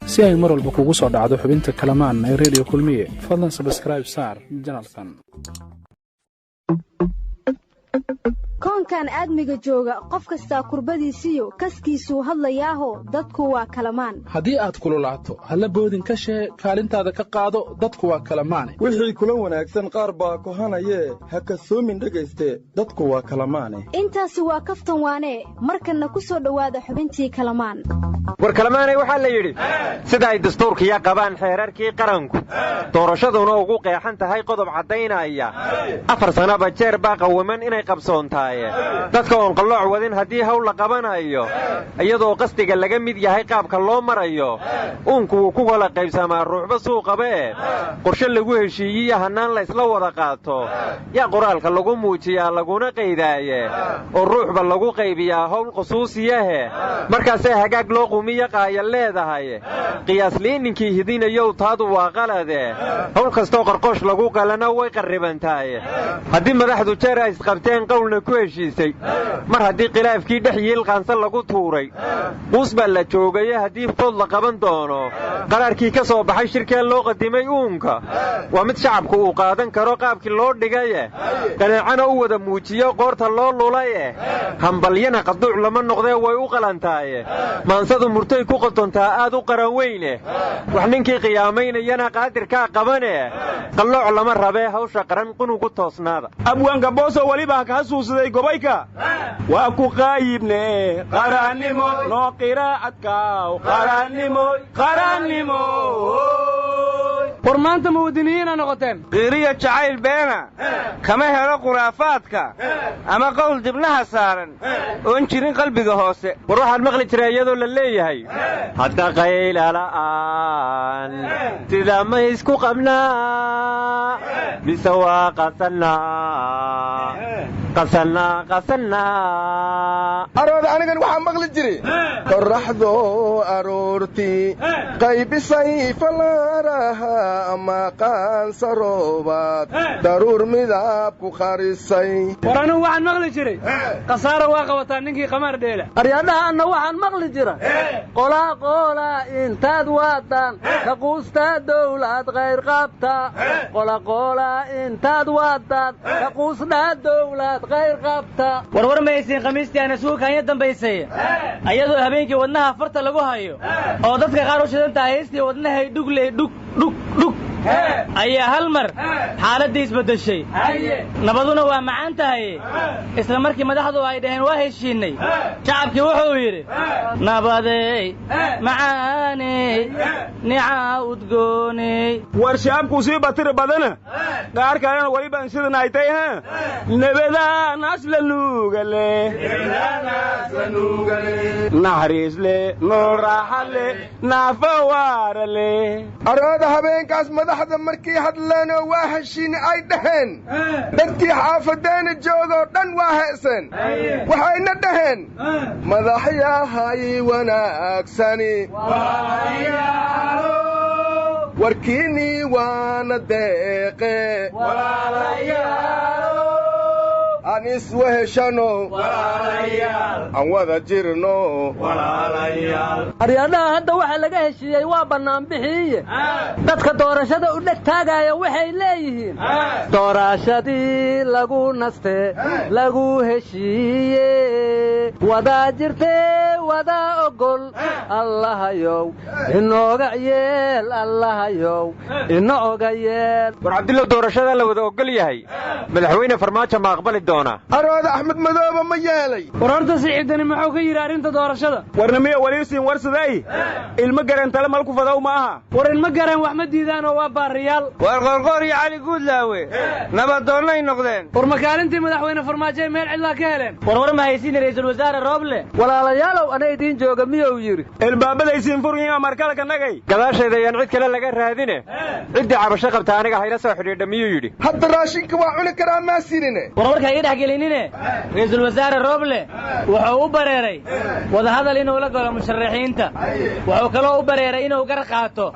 si ay mar walba kugu soo dhacdo xubinta kalamaan ee Radio Kulmiye fadlan subscribe saar channelkan. koonkan aadmiga jooga qof kasta kurbadiisiyo kaskiisu hadlayaaho dadku waa kalamaan haddii aad kululaato halla boodin ka shee kaalintaada ka qaado dadku waa kalamaane wixii kula wanaagsan qaar baa kohanayee ha kasoomin dhegayste dadku waa kalamaane intaasi waa kaftan waane markanna ku soo dhowaada xubintii kalamaan war kalamaanay waxaa la yidhi sida ay dastuurkiya qabaan xeerarkii qaranku doorashaduna ugu qeexan tahay qodob caddaynaya 4 sanaba jeer baa qawaman inay qabsoontahay dadka oon qallooc wadin haddii hawl la qabanayo iyadoo qasdiga laga mid yahay qaabka loo marayo uunku wuu ku kala qaybsamaa ruuxba suuqabe qorshe lagu heshiiyiya hannaan la isla wada qaato yaa qoraalka lagu muujiyaa laguna qaydaaye oo ruuxba lagu qaybiyaa hawl khusuusiyahe markaasee hagaag loo qumiya qaaya leedahay qiyaasliin ninkii hidinayow taadu waa qalade hawl kastoo qarqoosh lagu qalana way qarribantahay haddii madaxdu jeer ay isqabteen qowlna ku heshiisay mar haddii khilaafkii dhex yiilqaansan lagu tuuray quus baa la joogaye haddii food la qaban doono qaraarkii ka soo baxay shirkee loo qadimay uunka waa mid shacabku uu qaadan karo qaabkii loo dhigaye qanaacana u wada muujiyo qoorta loo lulaye hambalyana qaduuc lama noqdee way u qalantaaye maansadu murtay ku qotontaa aad u qaran weyne wax ninkii qiyaamaynayana qaadirkaa qabane qallooc lama rabee hawsha qaran qunugu toosnaada abwaanka booso waliba ka xasuusaday gobayka waa ku qaayibne qarannimo noo qiraa'adkaaw qarannimo war maanta muwaadiniina noqoteen qiiriya jacayl beena kama helo khuraafaadka ama qowl dibnaha saaran oon jirin qalbiga hoose war waxaan maqli jiray iyadoo la leeyahay hadda qayla la'aan sida ma isku qabnaa mise waa qasanaa arooda anigan waxaa maqli jiray qorraxdoo aroortii qaybisay falaaraha ama qaansaroobaad daruur midab ku qarisay war anigu waxaan maqli jiray khasaara waa qabataa ninkii qamaar dheela aryadhaha anna waxaan maqli jira qolaqoola intaad waadaan kaquustaa dawlad qayr qabta qolaqoola intaad waadaan kaquustaa dawlad qayr qabta warwar maysiin khamiistii ana suukaanya dambaysay ayadoo habeenkii wadnaha farta lagu hayo oo dadka qaar u shidan tahay heestii wadnahay dhugley dhug ayaa hal mar xaaladii isbedeshay nabaduna waa macaan tahay isla markii madaxdu ay dhaheen waa heshiinay shacabkii wuxuu yidhi nabadey macaaney nicaa udgooney war shacabku sii batiri badana qaar kalena waliba sidan ay tahay ha nabada nasla nuugale naxariisle nuuraxale naafawaarale arooda habeenkaas madaxda markii hadleenoo waa heshiin ay dhaheen dadkii xaafadeena joogoo dhan waa heeseen waxayna dhaheen madaxyahay wanaagsani warkiinnii waana deeqe aan isweheshano aan wada jirno aryadhaha hadda waxa laga heshiiyey waa bannaanbixiiye dadka doorashada u dheg taagaya waxay leeyihiin doorashadii lagu naste lagu heshiiye wadaa jirtee wadaa ogol allahayow inooga yeel allahayow inooga yeel war cabdillow doorashada la wada ogol yahay madaxweyne farmaajo ma aqbali doona arooda axmed madoobe ma yeelay war horta siciidani muxuu ka yidhi arrinta doorashada warnamiya waliisiin warsaday ilmo gareen tale malku fadow ma aha war ilmo gareen wax ma diidaan oo waa baariyaal war qorqor iyo cali guudlaawe nabadoonnay noqdeen war makaalintii madaxweyne farmaajo meel cidlaa ka heleen warwar ma haysiin ra'iisul wasaare rooble walaalayaalow ana idiin jooga miyuu yidhi ilbaabadaysiin furyiin markalka nagay gadaasheeda ayaan cid kale laga raadine ciddii cabasho qabta aniga hayla soo xidhiidha miyuu yidhi hadda raashinka waa cuni karaa maa sinine warwarka ii dhex gelinine ra'iisul wasaare Roble wuxuu u bareeray wadahadal inuu la galo musharaxiinta wuxuu kaloo u bareeray inuu gar qaato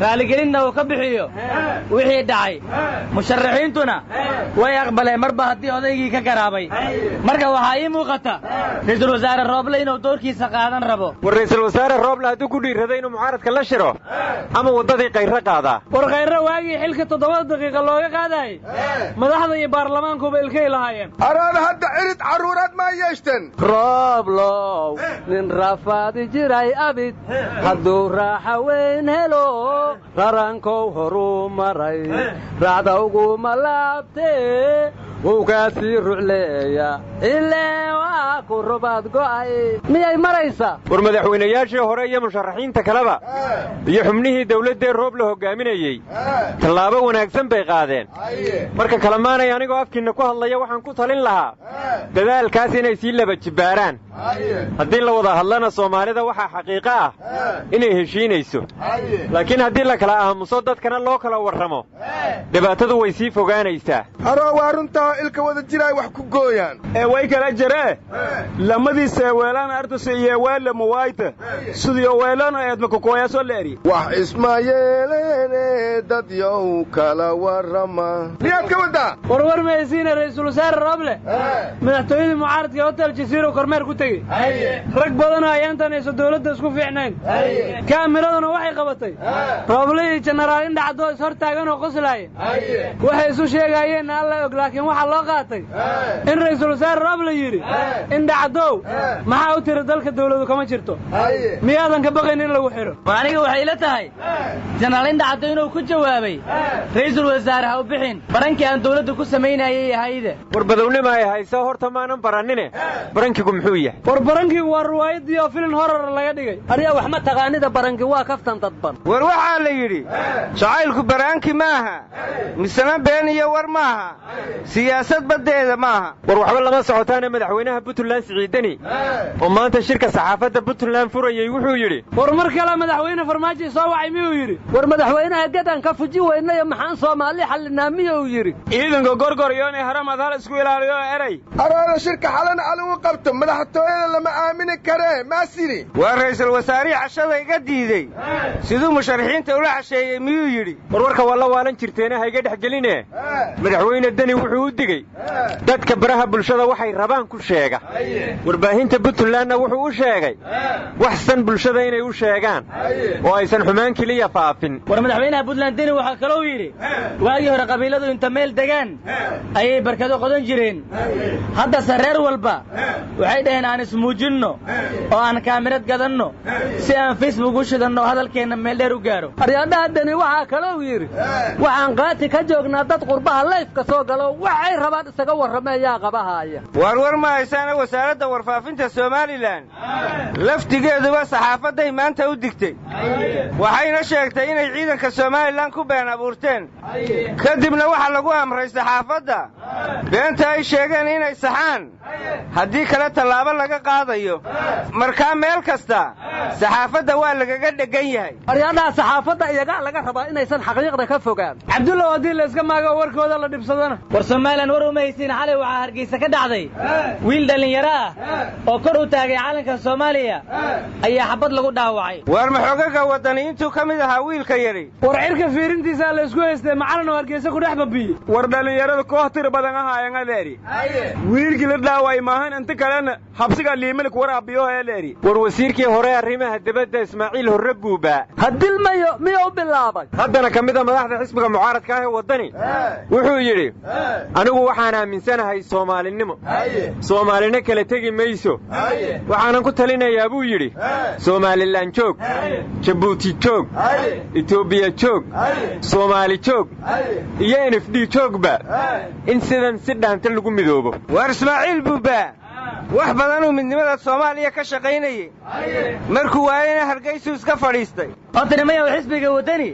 raaligelinna uu ka bixiyo wixii dhacay musharaxiintuna way aqbaleen marba haddii odaygii ka garaabay marka waxaa ii muuqata ra'iisul wasaare Roble inuu doorkiisa qaadan rabo war ra'iisul wasaare Roble hadduu ku dhiiraday inuu mucaaradka la shiro ama wadadii qayra qaada war qayra waagii xilka 7 daqiiqo looga qaaday madaxda iyo baarlamaankuba ilkay lahaayeen araada hadda cirid caruurad ma yeeshteen Roblow nin rafaadi jiray abid hadduu raaxa weyn helo rarankow horu maray raacda ugu malaabtee ugaasi rucleeya ilaa waa ku rubaad go'ay miyay maraysaa war madaxweynayaashii hore iyo musharaxiinta kaleba iyo xubnihii dawladda Roble hogaaminayay tallaabo wanaagsan bay qaadeen marka kalamaanay anigoo afkiina ku hadlaya waxaan ku talin lahaa dadaalkaas inay sii laba jibaaraan haddii la wada hadlana Soomaalida waxa xaqiiqo ah inay heshiinayso laakiin haddii la kala aamuso dadkana loo kala warramo dhibaatadu way sii fogaanaysaa arunta ilka wada jiray wax ku gooyaan way kala jiree lamadiisa weelaan artus iyo weela muwayta sidii weelaan ay adma ku kooyaso leeri wax ismaayeelene dad yow kala warama niyaad ka wada war meesiina ra'iisul wasaare Roble madaxtooyada mucaaradka hotel Jasiiro kormeer ku tagay rag badan ayaantan ay dawladda isku fiicnaan kaameraduna waxay qabatay Roble iyo General Indhacdo is hortaagan oo qoslaayeen waxay isu sheegayeen alla og laakiin waxa loo qaatay in ra'iisul wasaare Roble yiri Indhacdo maxaa u tiri dalka dawladdu kama jirto miyaadan ka baqayn in lagu xiro aniga waxay la tahay General Indhacdo inuu ku jawaabay ra'iisul wasaare ha u bixin barankii aan dawladdu ku sameynayay hay'ada war badawlima ay hayso horta maanan baranine barankigu muxuu yahay war barankigu waa riwaayadii oo filim horror laga dhigay ariya wax ma taqaanida baranki waa kaftan dadban war waxa la yiri jacaylku baranki maaha misana been iyo war maaha siyaasad badeeda maaha war waxba lama socotaana madaxweynaha Puntland Siciidani oo maanta shirka saxaafadda Puntland furayay wuxuu yiri war mar kale madaxweyne farmaajo soo wacay miyuu yiri war madaxweynaha gadan ka fuji weynay maxaan Soomaali xalinaa miyuu yiri ciidanka gorgoryoon ee haramad hal isku ilaaliyo eray araada shirka xalan alu qabto madaxtooyada lama aamini kare ma siri waa ra'iisul wasaare cashada iga diiday sidoo musharaxiinta ula casheeyay miyuu yiri warwarka wala waalan jirteena hayga dhaxgeline madaxweyne Dani wuxuu u digay dadka baraha bulshada waxay rabaan ku sheega warbaahinta Puntlandna wuxuu u sheegay waxsan bulshada inay u sheegaan oo aysan xumaan kaliya faafin war madaxweynaha Puntland Dani waxa kale uu yiri waagii hore qabiiladu inta meel degaan ayay barkado qodan jireen hadda sareer walba waxay dhaheen aan ismuujinno oo aan kaamirad gadanno si aan Facebook u shidanno hadalkeena meel dheer u gaaro aryaadaha Dani waxa kale uu yiri waxaan qaati ka joognaa dad qurbaha live ka soo galo waxay rabaan isaga warrameeyaa qabahaaya war ma haysan wasaaradda warfaafinta Soomaaliland laftigeeduba saxaafaday maanta u digtay waxayna sheegtay inay ciidanka Soomaaliland ku been abuurteen kadibna waxa lagu amray saxaafadda beenta ay sheegeen inay saxaan haddii kala tallaabo laga qaadayo marka meel kasta saxaafadda waa lagaga dhagan yahay aryaadaha saxaafadda iyaga laga rabaa inaysan xaqiiqda ka fogaan Cabdulla wadii la iska maago warkooda la dhibsadana war Soomaaliland war uma haysin xalay waxa Hargeysa ka dhacday wiil dhalinyaro ah oo kor u taagay calanka Soomaaliya ayaa xabad lagu dhaawacay war maxoogaga wadaniintu kamid aha wiilka yari war cirka fiirintiisa la isku haystay macalin oo Hargeysa ku dhex babiyay war dhalinyarada koox tir badan ahaayeen adeeri wiilkii la dhaaway maahan inta kalena habsiga liimal ku waraabiyo adeeri war wasiirkii hore arrimaha dibadda Ismaaciil Horre Buuba hadilmayo miyo bilaabay haddana kamid ah madaxda xisbiga mucaaradka ah ee wadani wuxuu yiri anigu waxaan aaminsanahay Soomaalinimo Soomaalina kala tagi mayso waxaan ku talinayaa buu yiri Somaliland joog Djibouti joog Ethiopia joog Soomaali joog iyo NFD joogba in sidan si dhaanta lagu midoobo war Ismaaciil Buuba wax badanuu midnimada soomaaliya ka shaqaynayey markuu waayena hargeysu iska fadhiistay otanimaya xisbiga wadani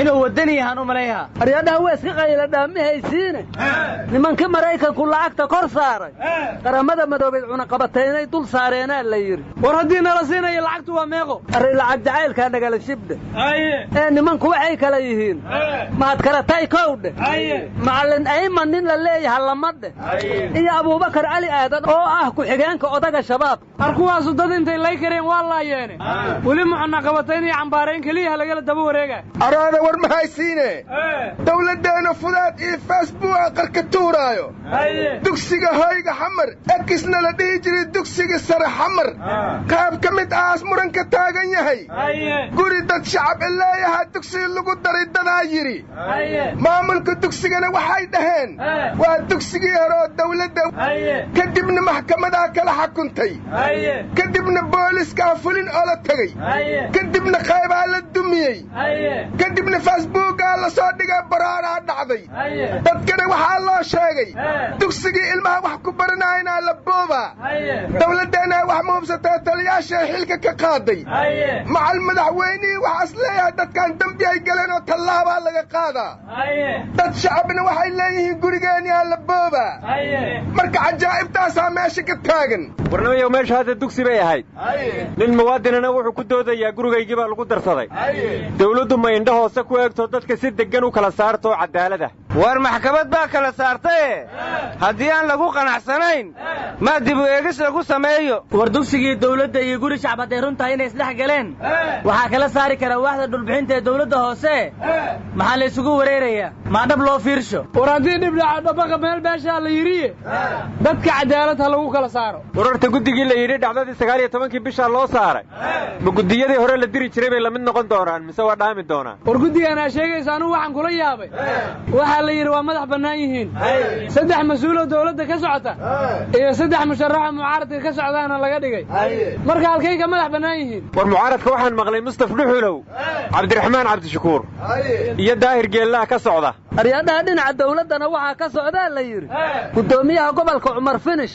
inuu wadani yahan u maleeyaha aryadaha waa iska qayla dhaamihaysiine nimanka maraykanku lacagta kor saaray qaramada madoobeed cunaqabataynay dul saareenaa la yidhi war haddii nala siinayo lacagtu waa meeqo array lacag jacaylkaa nagala shibdhe ee nimanku waxay kala yihiin mahad kala tay kowdhe macallin ayman nin la leeyaha lamadhe iyo abuubakar cali aadan oo ah ku-xigeenka odaga shabaab arkuwaasu dad intay lay kareen waa laayeene weli mucunaqabatayn iyo cambaarayn keliyaha lagala daba wareega araada war mahaysiine dawladdeena fudaad iyo facebooka qarka tuuraayo dugsiga hoyga xamar ekisna la dhihi jiray dugsiga sare xamar qaab ka mid ahaas muranka taagan yahay guri dad shacab leeyahaa dugsiga lagu daray dadaa yidhi maamulka dugsigana waxay dhaheen waa dugsigii hore oo dawladda kadibna maxkamadaa kala xukuntay kadibna booliskaa fulin oo la tegey kadibna qaybaa la dumiyey kadibna facebookaa la soo dhigay baraaraa dhacday dadkana waxaa loo sheegay dugsigii ilmaha wax ku baranaynaa la boobaa dawladdeenna wax muubsatee taliyaashae xilka ka qaaday macal madaxweynihii waxaas leeyahay dadkan dembi ay galeen oo tallaabaa laga qaadaa dad shacabna waxay leeyihiin gurigeenyaa la boobaa marka cajaa'ibtaasaa meesha ka taagan warnamayow meesha hadda dugsi bay ahayd nin muwaadinana wuxuu ku doodayaa gurigaygii baa lagu darsaday dawladdu ma indha hoose ku eegto dadka si deggan u kala saarto cadaalada war maxkamad baa kala saartaye haddii aan lagu qanacsanayn maa dib u eegis lagu sameeyo war dugsigii dawladda iyo guri shacab hadday run tahay inay isdhex galeen waxaa kala saari kara waaxda dhulbixinta ee dawladda hoose maxaa la isugu wareerayaa maa dhab loo fiirsho war haddii dhib dhaca dhabaqa meel beeshaa la yidhiye dadka cadaalad ha lagu kala saaro wararta guddigii la yidhi dhacdadii 19 bishaa loo saaray ma guddiyadii hore la diri jiray bay la mid noqon doonaan mise waa dhaami doonaan war guddiganaa sheegaysa anugu waxaan kula yaabay waxaa la yidhi waa madax bannaan yihiin 3 mas-uuloo dawladda ka socota iyo 3 musharaxa mucaaradka ka socdaana laga dhigay marka halkay ka madax bannaan yihiin war mucaaradka waxaan maqlay mustaf dhuxulow cabdiraxmaan cabdishakuur iyo daahir geellaha ka socda aryadaha dhinaca dawladdana waxaa ka socdaa la yidhi guddoomiyaha gobolka cumar finish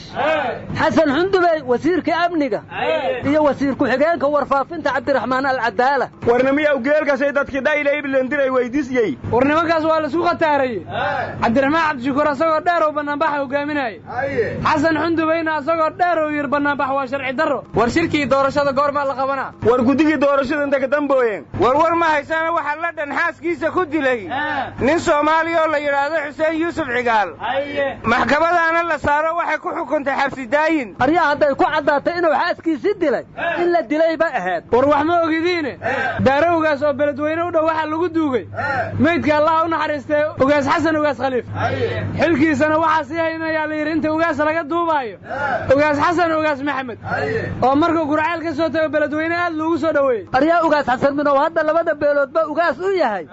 xasan xundubey wasiirka amniga iyo wasiir ku-xigeenka warfaafinta cabdiraxmaan alcadaala warnamiyaw geelkasay dadkii dhayla iblendiray weydiisiyey war nimankaas waa laisku khataarayey cabdiraxmaan cabdishakuur asagoo dheerow bannaanbaxa hogaaminaya xasan xundubeyna asagoo dheerow yir bannaanbax waa sharci darro war shirkii doorashada goormaa la qabanaa war guddigii doorashada inta ka dambooyeen war ma haysana waxaa la dhan xaaskiisa ku dilay nin soomaaliya oo la yidhaahdo xuseen yuusuf cigaal maxkamadaana la saaro waxay ku xukuntay xabsi daayin aryaa hadday ku caddaatay inuu xaaskiisii dilay in la dilay bay ahayd war wax ma ogidiine daarowgaas oo beledweyne u dhow waxaa lagu duugay meydka allah u naxariistay ugaas xasan ugaas khaliif xilkiisana waxaa sii haynayaa la yidhi inta ugaas laga duubaayo ugaas xasan ugaas maxamed oo markuu gurceel ka soo tago beledweyne aad loogu soo dhoweeyey aryaa ugaas xasan minow hadda labada beeloodba ugaas u yahay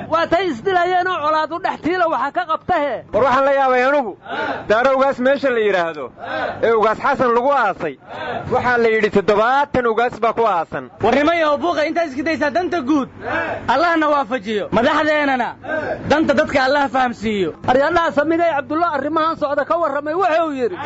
waa tay isdilayeenoo colaad u dhex tiila waxa ka qabtahe war waxaan la yaabay anugu daarowgaas meesha la yidhaahdo ee ugaas xasan lagu aasay waxaa la yidhi 70 ugaas baa ku aasan warnimayaho buuqa intaad iska daysaa danta guud allahna waafajiyo madaxdeennana danta dadka allah fahamsiiyo aryadaha samigay cabdullah arrimahan socda ka warramay wuxuu yidhi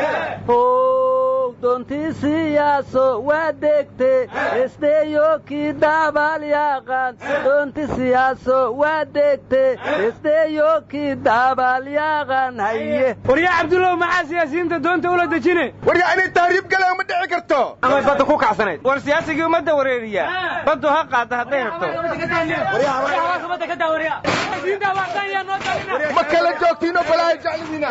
doontii siyaaso waa degte isdeeyo kii daabaal yaaqaan doontii siyaaso waa degte isdeeyo kii daabaal yaaqaan haye waryaa cabdullah maxaa siyaasiyiinta doonta ula dejine waryaa inay tahriib galeen ma dhici karto ama badda ku kacsanayd war siyaasigii ummadda wareeriya baddu ha qaada hadday rabto ma kala joogtiinoo balaahay jeclidiina